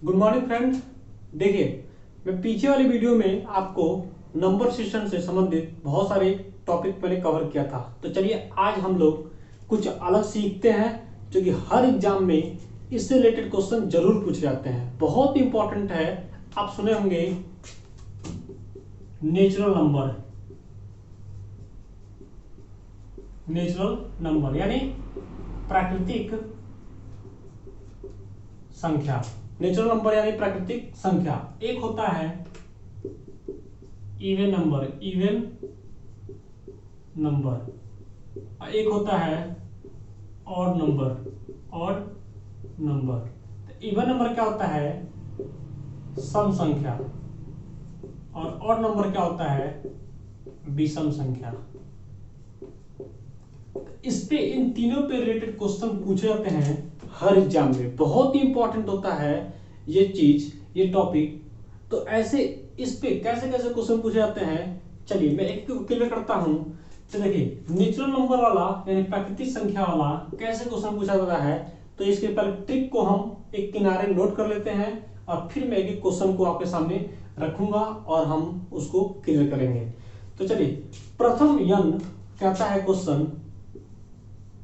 Good morning friends. देखिए, मैं पीछे वाली वीडियो में आपको नंबर सिस्टम से संबंधित बहुत सारे टॉपिक मैंने कवर किया था। तो चलिए आज हम लोग कुछ अलग सीखते हैं जो कि हर एग्जाम में इससे रिलेटेड क्वेश्चन जरूर पूछे जाते हैं। बहुत इंपॉर्टेंट है। आप सुने होंगे नेचुरल नंबर, यानी प्राकृतिक संख्या। नेचुरल नंबर यानी प्राकृतिक संख्या। एक होता है इवन नंबर, और एक होता है ऑड नंबर। तो इवन नंबर क्या होता है? सम संख्या। और ऑड नंबर क्या होता है? विषम संख्या। इस पे इन तीनों पे रिलेटेड क्वेश्चन पूछे जाते हैं हर एग्जाम में। बहुत ही इंपॉर्टेंट होता है ये चीज, ये टॉपिक। तो ऐसे इस पे कैसे कैसे क्वेश्चन पूछे जाते हैं, चलिए मैं एक क्लियर करता हूं। तो देखिए, नेचुरल नंबर वाला यानी प्राकृतिक संख्या वाला कैसे क्वेश्चन पूछा जाता है, तो इसके पहले ट्रिक को हम एक किनारे नोट कर लेते हैं और फिर मैं एक क्वेश्चन को आपके सामने रखूंगा और हम उसको क्लियर करेंगे। तो चलिए, प्रथम यन कहता है क्वेश्चन,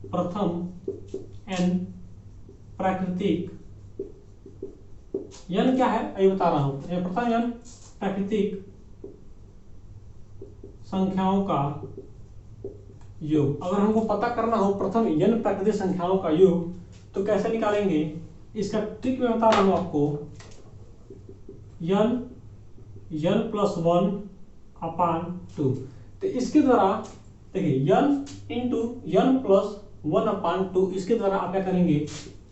प्रथम एन प्राकृतिक यन क्या है ये बता रहा हूं। प्रथम यन प्राकृतिक संख्याओं का योग। अगर हमको पता करना हो प्रथम यन प्राकृतिक संख्याओं का योग तो कैसे निकालेंगे, इसका ट्रिक मैं बता रहा हूं आपको। यन प्लस 1/2। तो इसके द्वारा देखिए, यन इंटू यन प्लस 1/2, इसके द्वारा आप क्या करेंगे,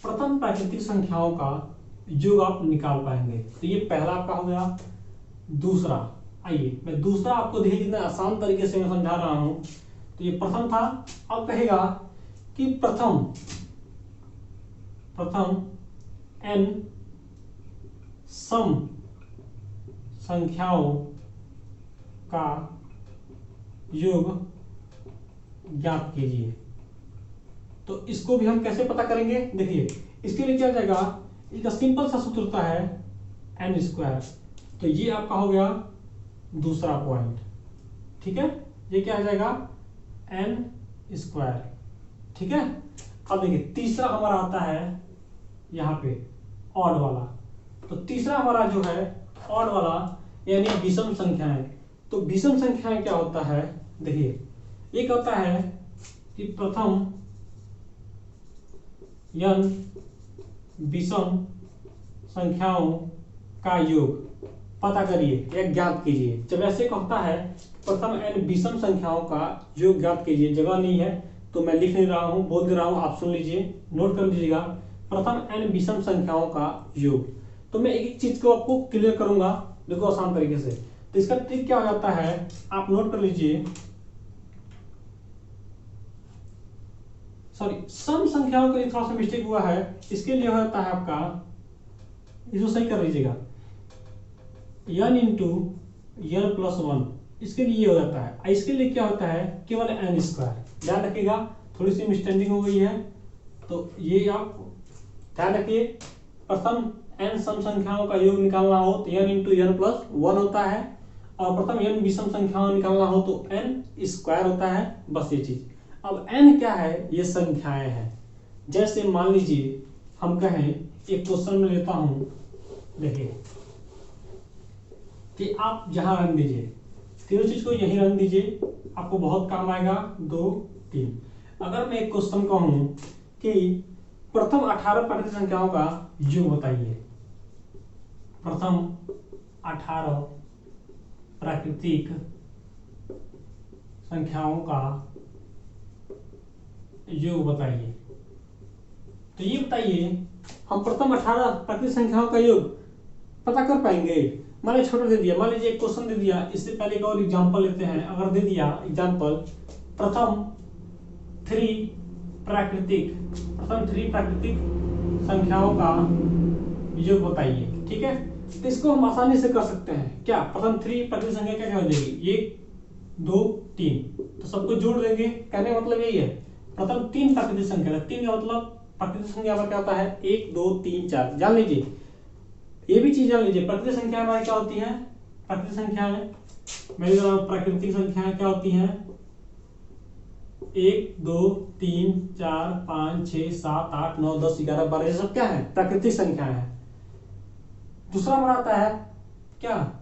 प्रथम प्राकृतिक संख्याओं का योग आप निकाल पाएंगे। तो ये पहला आपका हो गया। दूसरा, आइए मैं दूसरा आपको देखिए कितना आसान तरीके से मैं समझा रहा हूं। तो ये प्रथम था। अब कहेगा कि प्रथम n सम संख्याओं का योग ज्ञात कीजिए। तो इसको भी हम कैसे पता करेंगे, देखिए इसके लिए क्या हो जाएगा, एक सिंपल सा सूत्र होता है n²। तो ये आपका हो गया दूसरा पॉइंट, ठीक है। ये क्या आ जाएगा, n², ठीक है। अब देखिए तीसरा हमारा आता है यहाँ पे ऑड वाला। तो तीसरा हमारा जो है ऑड वाला यानी विषम संख्याएं। तो विषम संख्याएं क्या होता है, देखिए एक होता है कि प्रथम यन विषम संख्याओं का योग पता करिए या ज्ञात कीजिए। जब ऐसे कहता है प्रथम n विषम संख्याओं का योग ज्ञात कीजिए, जगह नहीं है तो मैं लिख नहीं रहा हूं, बोल दे रहा हूं, आप सुन लीजिए, नोट कर लीजिएगा। प्रथम n विषम संख्याओं का योग। तो मैं एक एक चीज को आपको क्लियर करूंगा, देखो आसान तरीके से। तो इसका ट्रिक क्या हो जाता है, आप नोट कर लीजिए। सॉरी, सम संख्याओं के लिए थोड़ा सा मिस्टेक हुआ है, इसके लिए होता है आपका, इसको सही कर लीजिएगा, n इंटू n प्लस 1, इसके लिए हो जाता है। इसके लिए क्या होता है, केवल n²। ध्यान रखिएगा, थोड़ी सी मिस्टेकिंग हो गई है तो ये आप ध्यान रखिए। प्रथम n सम संख्याओं का योग निकालना हो तो n इंटू n प्लस 1 होता है, और प्रथम n विषम संख्याओं निकालना हो तो n² होता है। बस ये चीज। अब n क्या है, ये संख्याएं हैं। जैसे मान लीजिए हम कहें, एक क्वेश्चन में लेता हूं, देखिए कि आप जहां रख दीजिए, तीनों चीज को यही रख दीजिए, आपको बहुत काम आएगा। 2, 3। अगर मैं एक क्वेश्चन कहूं कि प्रथम 18 प्राकृतिक संख्याओं का योग बताइए, प्रथम 18 प्राकृतिक संख्याओं का योग बताइए। तो ये बताइए, हम प्रथम 18 प्राकृतिक संख्याओं का योग पता कर पाएंगे? मान लीजिए छोटा दे दिया, मान लीजिए एक क्वेश्चन दे दिया, इससे पहले एक और एग्जांपल लेते हैं। अगर दे दिया एग्जांपल, प्रथम 3 प्राकृतिक संख्याओं का योग बताइए, ठीक है। तो इसको हम आसानी से कर सकते हैं। क्या प्रथम 3 प्राकृतिक संख्या क्या हो जाएगी, 1, 2, 3। तो सबको जोड़ देंगे, कहने का मतलब यही है। प्रथम 3 प्राकृतिक संख्या, 3 का मतलब प्राकृतिक संख्या में क्या होता है, 1, 2, 3, 4। जान लीजिए ये भी चीज जान लीजिए, प्राकृतिक संख्या हमारी क्या होती है, प्राकृतिक संख्याएं मेरी प्राकृतिक संख्याएं क्या होती हैं, 1 2 3 4 5 6 7 8 9 10 11 12, ये सब क्या है, प्राकृतिक संख्याएं हैं। दूसरा हमारा आता है क्या,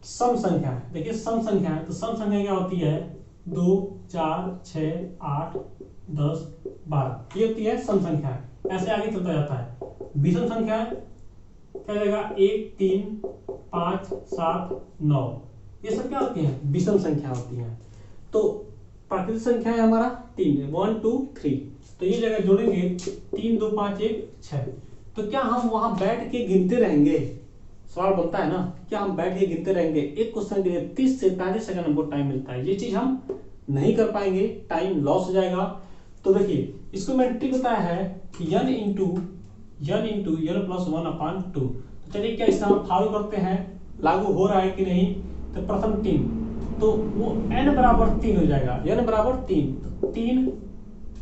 सम संख्या। देखिए सम संख्या है, तो सम संख्या क्या होती है, 2 4 6 8 10 12, ये होती है सम संख्या। ऐसे आगे चलता जाता है। विषम संख्या क्या जाएगा, 1 3 5 7 9, ये सब क्या होती है, विषम संख्या होती है। तो प्राकृतिक संख्या है हमारा 3 है, 1 2 3, तो ये जगह जोड़ेंगे 3 2 5 1 6। तो क्या हम वहां बैठ के गिनते रहेंगे, सवाल बनता है ना, क्या हम बैठ के गिनते रहेंगे। एक क्वेश्चन के लिए 30 से 35 सेकंड हमको टाइम मिलता है, ये चीज हम नहीं कर पाएंगे, टाइम लॉस हो जाएगा। तो देखिए इसको मैंने ट्रिक बताया है कि n इंटू n प्लस 1/2। तो चलिए क्या इससे हम फॉलो करते हैं, लागू हो रहा है कि नहीं। तो प्रथम 3, तो वो n बराबर 3 हो जाएगा, n बराबर 3, तो 3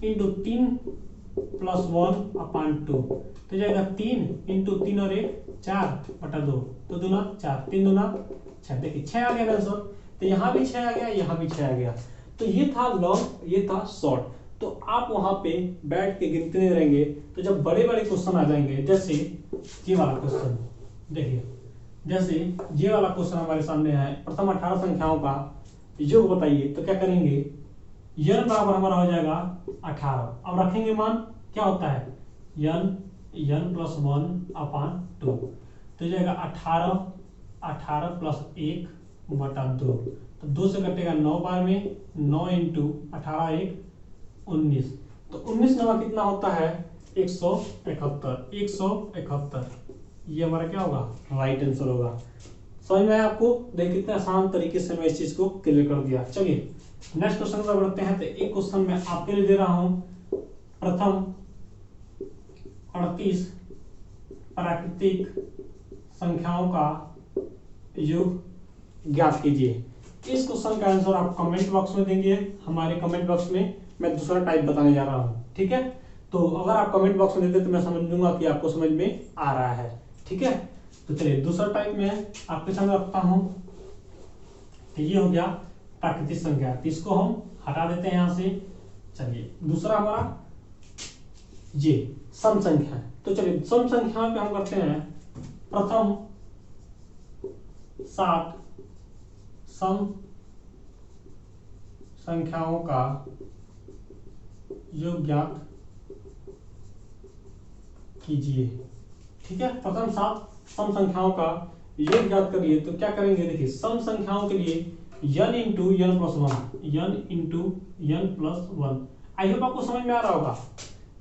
इंटू 3 प्लस 1/2, तो जाएगा 3 इंटू 3 और 1 4/2, तो दूना 4 3 दूना 6। देखिए 6 आ गया आंसर, तो यहाँ भी 6 आ गया, यहाँ भी 6 आ गया। तो ये था लॉन्ग, ये था शॉर्ट। तो आप वहां पे बैठ के गिनते नहीं रहेंगे, तो जब बड़े बड़े क्वेश्चन आ जाएंगे, जैसे ये वाला क्वेश्चन देखिए, जैसे ये वाला क्वेश्चन हमारे सामने है, प्रथम 18 संख्याओं का योग बताइए, तो क्या करेंगे, n बराबर हमारा हो जाएगा 18। अब रखेंगे मान, क्या होता है n प्लस 1/2, तो जाएगा 18 प्लस 1/2, तो 2 से कटेगा 9 बार में, 9 इंटू 18 1 19, तो 19 नवा कितना होता है, 171। ये हमारा क्या होगा, राइट आंसर होगा। समझ में आया आपको, देखिए कितना आसान तरीके से मैं इस चीज को क्लियर कर दिया। चलिए नेक्स्ट क्वेश्चन पर बढ़ते हैं। तो एक क्वेश्चन मैं आपके लिए दे रहा हूं, प्रथम 38 प्राकृतिक संख्याओं का योग ज्ञात कीजिए। इस क्वेश्चन का आंसर आप कमेंट बॉक्स में देंगे, हमारे कमेंट बॉक्स में मैं दूसरा टाइप बताने जा रहा हूं, ठीक है। तो अगर आप कमेंट बॉक्स में देते तो मैं समझ लूंगा कि आपको समझ में आ रहा है, ठीक है। तो चलिए दूसरा टाइप में आपके सामने रखता हूं। तो ये हो गया प्राकृतिक संख्या, तो इसको हम हटा देते हैं यहां से। चलिए दूसरा हमारा ये सम संख्या है। तो चलिए सम संख्या पे हम करते हैं, प्रथम 7 सम संख्याओं का योग ज्ञात कीजिए, ठीक है। प्रथम 7 सम संख्याओं का योग ज्ञात करिए। तो क्या करेंगे, देखिए सम संख्याओं के लिए n into n plus 1, I hope आपको समझ में आ रहा होगा।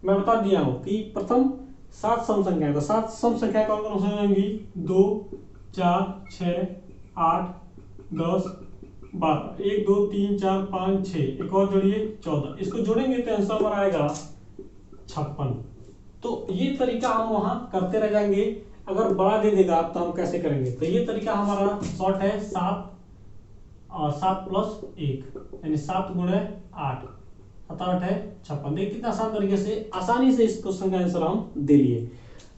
मैं बता दिया हूं कि प्रथम 7 सम संख्याएं, तो 7 सम संख्या कौन कौन सी होंगी, 2 4 6 8 10 12, 1 2 3 4 5 6, एक और जोड़िए 14, इसको जोड़ेंगे तो आंसर हमारा आएगा 56। तो ये तरीका हम वहां करते रह जाएंगे। अगर बड़ा दे देगा तो हम कैसे करेंगे, तो ये तरीका हमारा शॉर्ट है, 7 और 7 प्लस 1 यानी 7 गुणे 8, 7 8 है 56। देखिए कितना आसान तरीके से, आसानी से इस क्वेश्चन का आंसर हम दे लिए।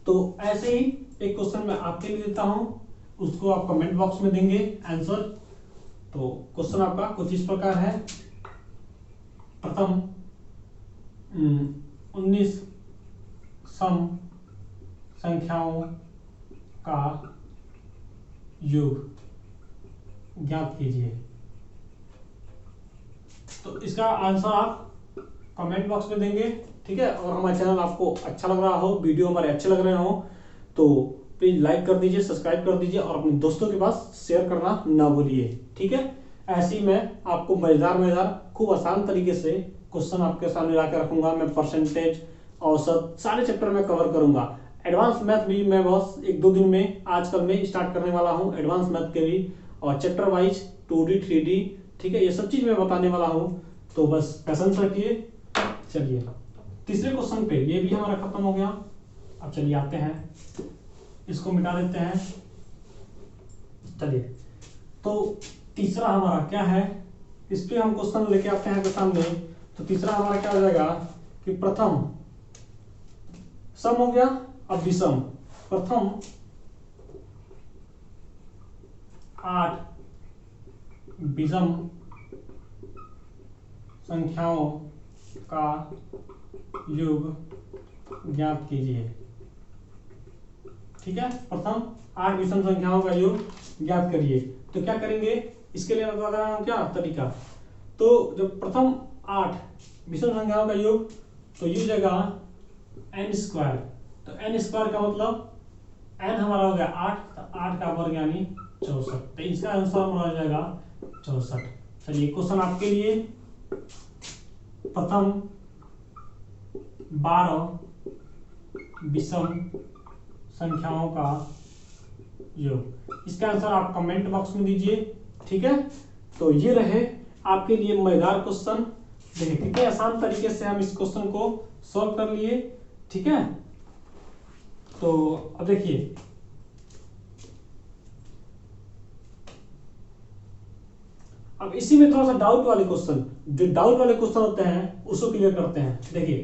तो ऐसे ही एक क्वेश्चन मैं आपके लिए देता हूं, उसको आप कमेंट बॉक्स में देंगे आंसर। तो क्वेश्चन आपका कुछ इस प्रकार है, प्रथम 19 सम संख्याओं का योग ज्ञात कीजिए। तो इसका आंसर आप कमेंट बॉक्स में देंगे, ठीक है। और हमारा चैनल आपको अच्छा लग रहा हो, वीडियो हमारे अच्छे लग रहे हो, तो प्लीज लाइक कर दीजिए, सब्सक्राइब कर दीजिए और अपने दोस्तों के पास शेयर करना ना भूलिए, ठीक है। ऐसे ही मैं आपको मजेदार खूब आसान तरीके से क्वेश्चन आपके सामने लाकर रखूंगा। मैं परसेंटेज, औसत, सारे चैप्टर में कवर करूंगा। एडवांस मैथ भी मैं बस 1-2 दिन में आजकल में स्टार्ट करने वाला हूं, एडवांस मैथ के भी, और चैप्टर वाइज 2D 3D, ठीक है, ये सब चीज मैं बताने वाला हूं। तो बस पेशेंस रखिए। चलिए तीसरे क्वेश्चन पे, ये भी हमारा खत्म हो गया। अब चलिए आते हैं, इसको मिटा देते हैं। चलिए तो तीसरा हमारा क्या है, इस पे हम क्वेश्चन लेके आते हैं आपके सामने। तो तीसरा हमारा क्या हो जाएगा कि प्रथम सम हो गया, अब विषम। प्रथम 8 विषम संख्याओं का योग ज्ञात कीजिए। ठीक है, प्रथम 8 विषम संख्याओं का योग ज्ञात करिए। तो क्या करेंगे, इसके लिए बता रहा हूं क्या तरीका। तो जब प्रथम 8 विषम संख्याओं का योग, तो ये जगह n²। तो n² का मतलब n हमारा हो गया 8, तो 8 का वर्ग यानी 64। तो इसका आंसर हमारा हो जाएगा 64। चलिए क्वेश्चन आपके लिए, प्रथम 12 विषम संख्याओं का योग। इसका आंसर आप कमेंट बॉक्स में दीजिए। ठीक है, तो ये रहे आपके लिए मजेदार क्वेश्चन। देखिए कितने आसान तरीके से हम इस क्वेश्चन को सॉल्व कर लिए। ठीक है, तो अब देखिए, अब इसी में थोड़ा सा डाउट वाले क्वेश्चन, जो डाउट वाले क्वेश्चन होते हैं उसको क्लियर करते हैं। देखिए,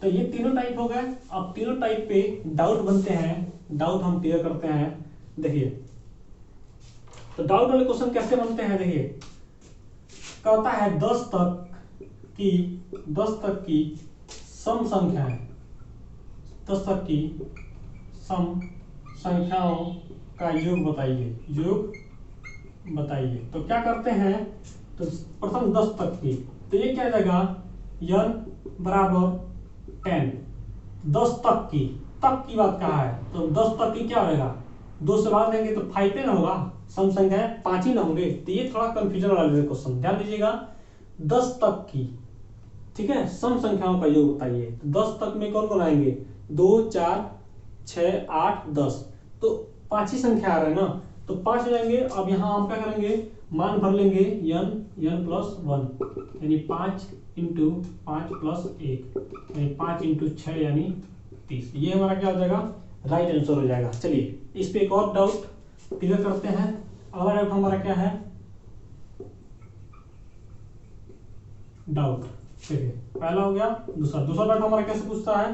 तो ये तीनों टाइप हो गए। अब तीनों टाइप पे डाउट बनते हैं, डाउट हम क्लियर करते हैं। देखिए, तो डाउट वाले क्वेश्चन कैसे बनते हैं। देखिए, कहता है 10 तक की सम संख्याएं, 10 तक की सम संख्याओं का योग बताइए, योग बताइए। तो क्या करते हैं, तो प्रथम 10 तक की, तो ये क्या जाएगा, n बराबर 10। 10 तक की बात कहा है, तो 10 तक की क्या होगा, 2 से भाग देंगे तो 5 पे ना होगा, सम संख्याएं 5 ही ना होंगे। तो ये थोड़ा कंफ्यूजन वाला क्वेश्चन, ध्यान दीजिएगा। 10 तक की, ठीक है, सम संख्याओं का योग बताइए। तो 10 तक में कौन कौन आएंगे, 2, 4, 6, 8, 10, तो 5 ही संख्या आ रहा है ना, तो 5 हो जाएंगे। अब यहाँ हम क्या करेंगे, मान भर लेंगे n प्लस 1, यानी 5 इंटू 5 प्लस 1, यानी 5 इंटू 6 यानी 30। ये हमारा क्या हो जाएगा, राइट आंसर हो जाएगा। चलिए इस पे एक और डाउट क्लियर करते हैं। अगला डाउट हमारा क्या है, डाउट, ठीक है, पहला हो गया। दूसरा डाउट हमारा कैसे पूछता है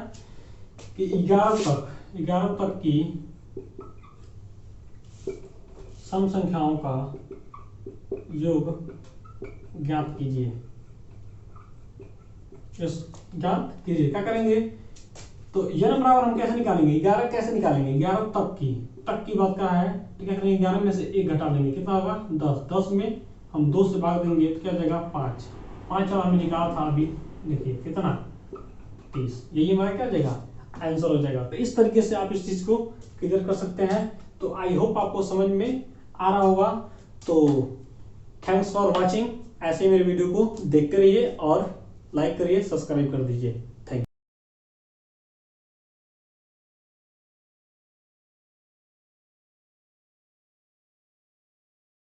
कि 11 तक की सम संख्याओं का योग ज्ञात कीजिए। ज्ञात कीजिए, क्या करेंगे, तो n बराबर हम कैसे निकालेंगे, 11 कैसे निकालेंगे, 11 तक की बात का है। तो क्या करेंगे, 11 में से 1 घटा देंगे, कितना होगा 10। 10 में हम 2 से भाग देंगे तो क्या जाएगा 5। 5 और हमने निकाला था अभी, देखिए कितना 30। यही हमारा क्या जाएगा, आंसर हो जाएगा। तो इस तरीके से आप इस चीज को क्लियर कर सकते हैं। तो आई होप आपको समझ में आ रहा होगा। तो थैंक्स फॉर वॉचिंग। ऐसे मेरे वीडियो को देखते रहिए और लाइक करिए, सब्सक्राइब कर दीजिए।